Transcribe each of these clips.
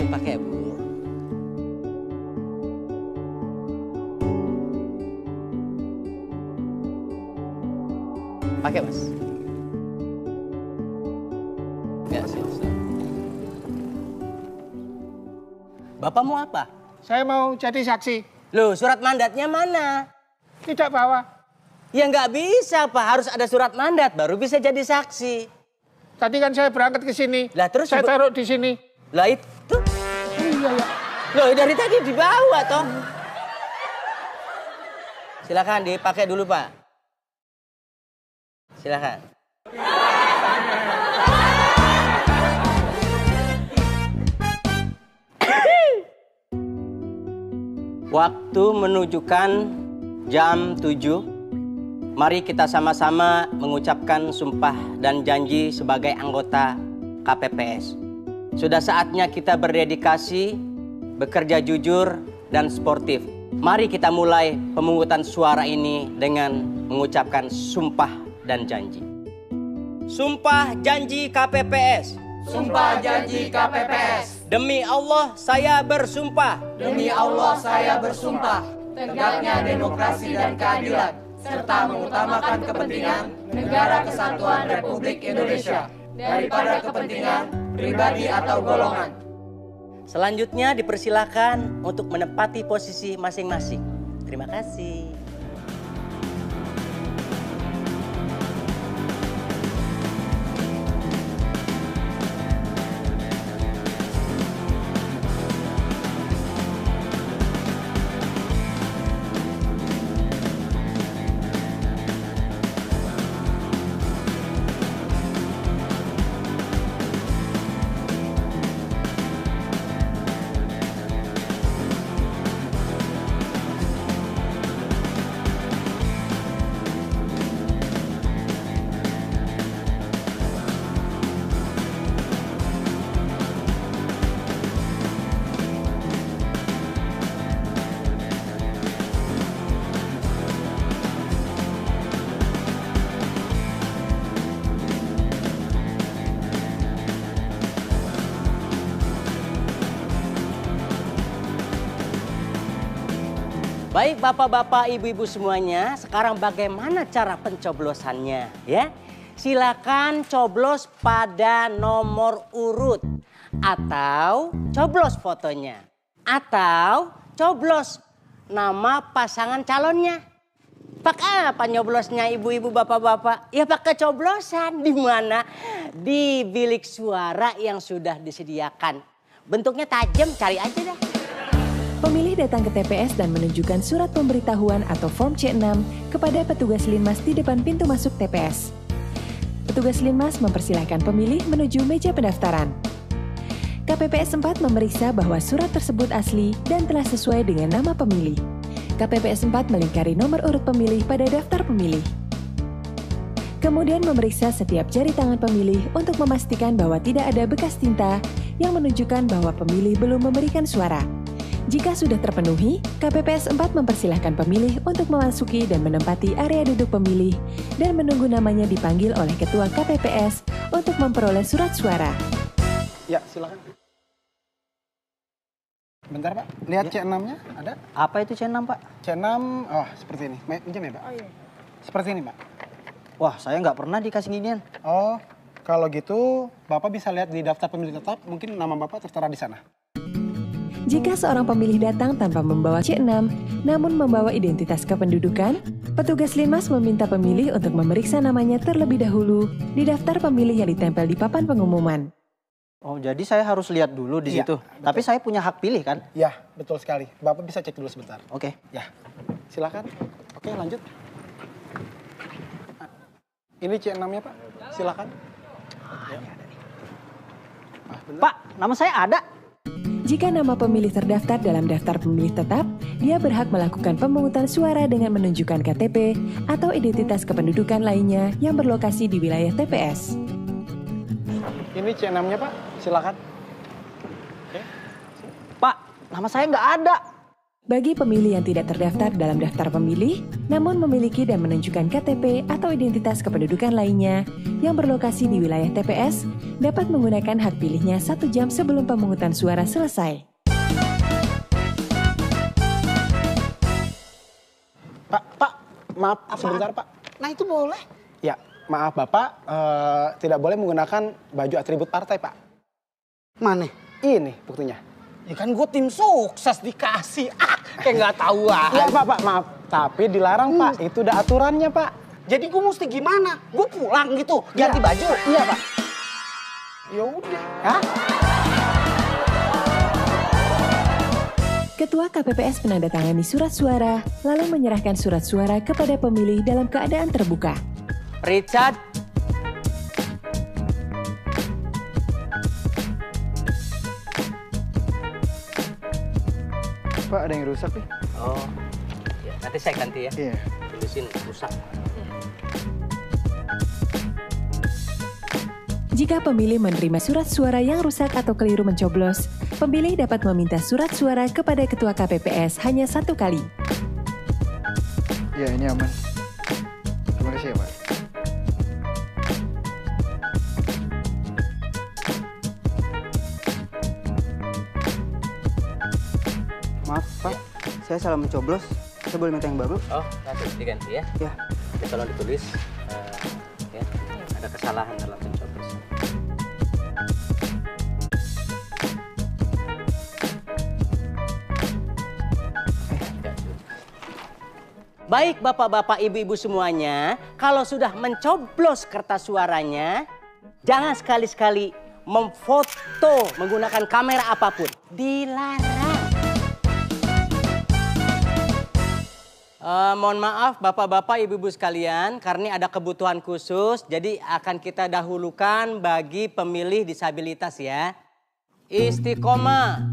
langsung pakai, Bu. Pakai, Mas. Ya, siap. Bapak mau apa? Saya mau jadi saksi. Loh, surat mandatnya mana? Tidak bawa. Ya nggak bisa, Pak. Harus ada surat mandat baru bisa jadi saksi. Tadi kan saya berangkat ke sini. Lah, terus saya taruh di sini. Lah itu. Iya ya. Loh, dari tadi dibawa toh. Silakan dipakai dulu, Pak. Silakan. Waktu menunjukkan jam 7. Mari kita sama-sama mengucapkan sumpah dan janji sebagai anggota KPPS. Sudah saatnya kita berdedikasi, bekerja jujur dan sportif. Mari kita mulai pemungutan suara ini dengan mengucapkan sumpah dan janji. Sumpah janji KPPS. Sumpah janji KPPS. Demi Allah saya bersumpah. Demi Allah saya bersumpah. Tegaknya demokrasi dan keadilan, serta mengutamakan kepentingan Negara Kesatuan Republik Indonesia daripada kepentingan pribadi atau golongan. Selanjutnya dipersilakan untuk menempati posisi masing-masing. Terima kasih. Baik bapak-bapak, ibu-ibu semuanya, sekarang bagaimana cara pencoblosannya ya? Silakan coblos pada nomor urut atau coblos fotonya atau coblos nama pasangan calonnya. Pakai apa nyoblosnya ibu-ibu bapak-bapak? Ya pakai coblosan di mana? Di bilik suara yang sudah disediakan. Bentuknya tajam, cari aja dah. Pemilih datang ke TPS dan menunjukkan surat pemberitahuan atau Form C6 kepada petugas Linmas di depan pintu masuk TPS. Petugas Linmas mempersilahkan pemilih menuju meja pendaftaran. KPPS 4 memeriksa bahwa surat tersebut asli dan telah sesuai dengan nama pemilih. KPPS 4 melingkari nomor urut pemilih pada daftar pemilih. Kemudian memeriksa setiap jari tangan pemilih untuk memastikan bahwa tidak ada bekas tinta yang menunjukkan bahwa pemilih belum memberikan suara. Jika sudah terpenuhi, KPPS 4 mempersilahkan pemilih untuk memasuki dan menempati area duduk pemilih dan menunggu namanya dipanggil oleh Ketua KPPS untuk memperoleh surat suara. Ya, silakan. Bentar, Pak. Lihat ya. C6-nya ada? Apa itu C6, Pak? C6, oh seperti ini. Pinjam ya, Pak? Oh iya. Seperti ini, Pak. Wah, saya nggak pernah dikasih ginian. Oh, kalau gitu Bapak bisa lihat di daftar pemilih tetap, mungkin nama Bapak tertera di sana. Jika seorang pemilih datang tanpa membawa C6, namun membawa identitas kependudukan, petugas Linmas meminta pemilih untuk memeriksa namanya terlebih dahulu di daftar pemilih yang ditempel di papan pengumuman. Oh, jadi saya harus lihat dulu di situ. Betul. Tapi saya punya hak pilih kan? Ya, betul sekali. Bapak bisa cek dulu sebentar. Oke. Ya, silakan. Oke, lanjut. Ini C6-nya, Pak. Silakan. Ya. Pak, nama saya ada. Jika nama pemilih terdaftar dalam daftar pemilih tetap, dia berhak melakukan pemungutan suara dengan menunjukkan KTP atau identitas kependudukan lainnya yang berlokasi di wilayah TPS. Ini C6-nya, Pak. Silakan. Oke. Pak, nama saya nggak ada. Bagi pemilih yang tidak terdaftar dalam daftar pemilih, namun memiliki dan menunjukkan KTP atau identitas kependudukan lainnya yang berlokasi di wilayah TPS, dapat menggunakan hak pilihnya 1 jam sebelum pemungutan suara selesai. Pak, maaf sebentar Pak. Nah itu boleh. Ya, maaf Bapak, tidak boleh menggunakan baju atribut partai Pak. Mana? Ini buktinya. Ya kan gue tim sukses dikasih. Kayak nggak tahu Ya Pak, maaf. Tapi dilarang Pak, itu udah aturannya Pak. Jadi gue mesti gimana? Gue pulang gitu, ganti Iya. baju. Iya Pak. Ya udah. Hah? Ketua KPPS menandatangani surat suara, lalu menyerahkan surat suara kepada pemilih dalam keadaan terbuka. Richard, Pak, ada yang rusak nih. oh, ya, nanti saya ganti ya. Iya. Tulisin rusak. Jika pemilih menerima surat suara yang rusak atau keliru mencoblos, pemilih dapat meminta surat suara kepada Ketua KPPS hanya 1 kali. Ya, ini aman. Terima kasih ya, Pak. Maaf Pak, saya salah mencoblos. Saya boleh minta yang baru? Oh, nanti diganti ya. Ya. Jadi tolong ditulis ya, ada kesalahan dalam pencoblosan. Baik bapak-bapak, ibu-ibu semuanya, kalau sudah mencoblos kertas suaranya, jangan sekali-sekali memfoto menggunakan kamera apapun. Dilarang. Mohon maaf bapak-bapak, ibu-ibu sekalian, karena ada kebutuhan khusus, jadi akan kita dahulukan bagi pemilih disabilitas ya. Istiqomah.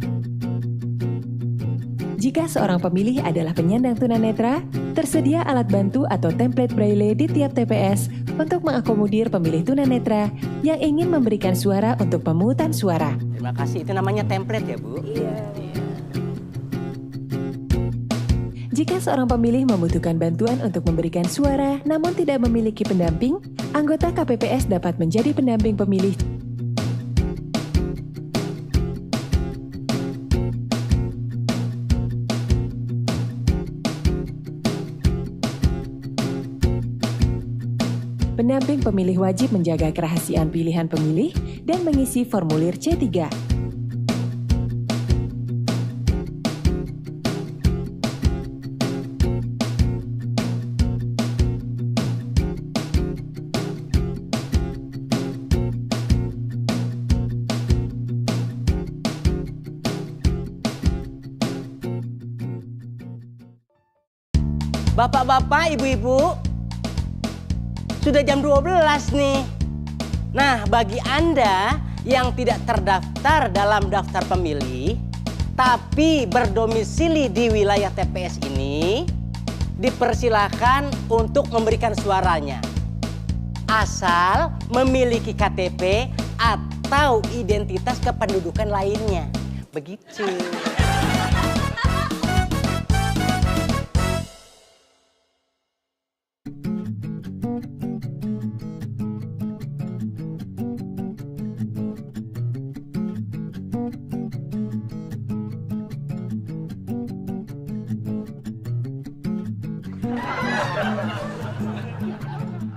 Jika seorang pemilih adalah penyandang tunanetra, tersedia alat bantu atau template braille di tiap TPS untuk mengakomodir pemilih tunanetra yang ingin memberikan suara untuk pemungutan suara. Terima kasih, itu namanya template ya Bu? Iya. Jika seorang pemilih membutuhkan bantuan untuk memberikan suara namun tidak memiliki pendamping, anggota KPPS dapat menjadi pendamping pemilih. Pendamping pemilih wajib menjaga kerahasiaan pilihan pemilih dan mengisi formulir C3. Bapak-bapak, ibu-ibu, sudah jam 12 nih. Nah, bagi Anda yang tidak terdaftar dalam daftar pemilih, tapi berdomisili di wilayah TPS ini, dipersilakan untuk memberikan suaranya. Asal memiliki KTP atau identitas kependudukan lainnya. Begitu.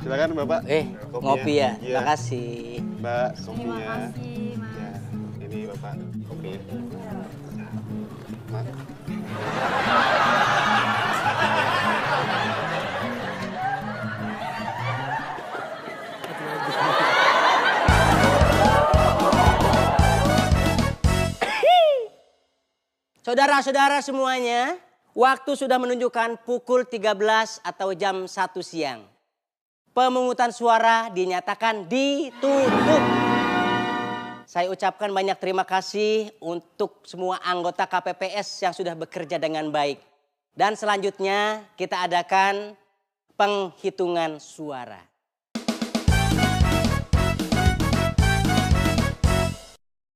Silakan Bapak. Ngopi ya. Iya. Terima kasih. Mbak, kopinya. Ya, ini Bapak kopinya. Mak. Saudara-saudara semuanya, waktu sudah menunjukkan pukul 13 atau jam 1 siang. Pemungutan suara dinyatakan ditutup. Saya ucapkan banyak terima kasih untuk semua anggota KPPS yang sudah bekerja dengan baik. Dan selanjutnya kita adakan penghitungan suara.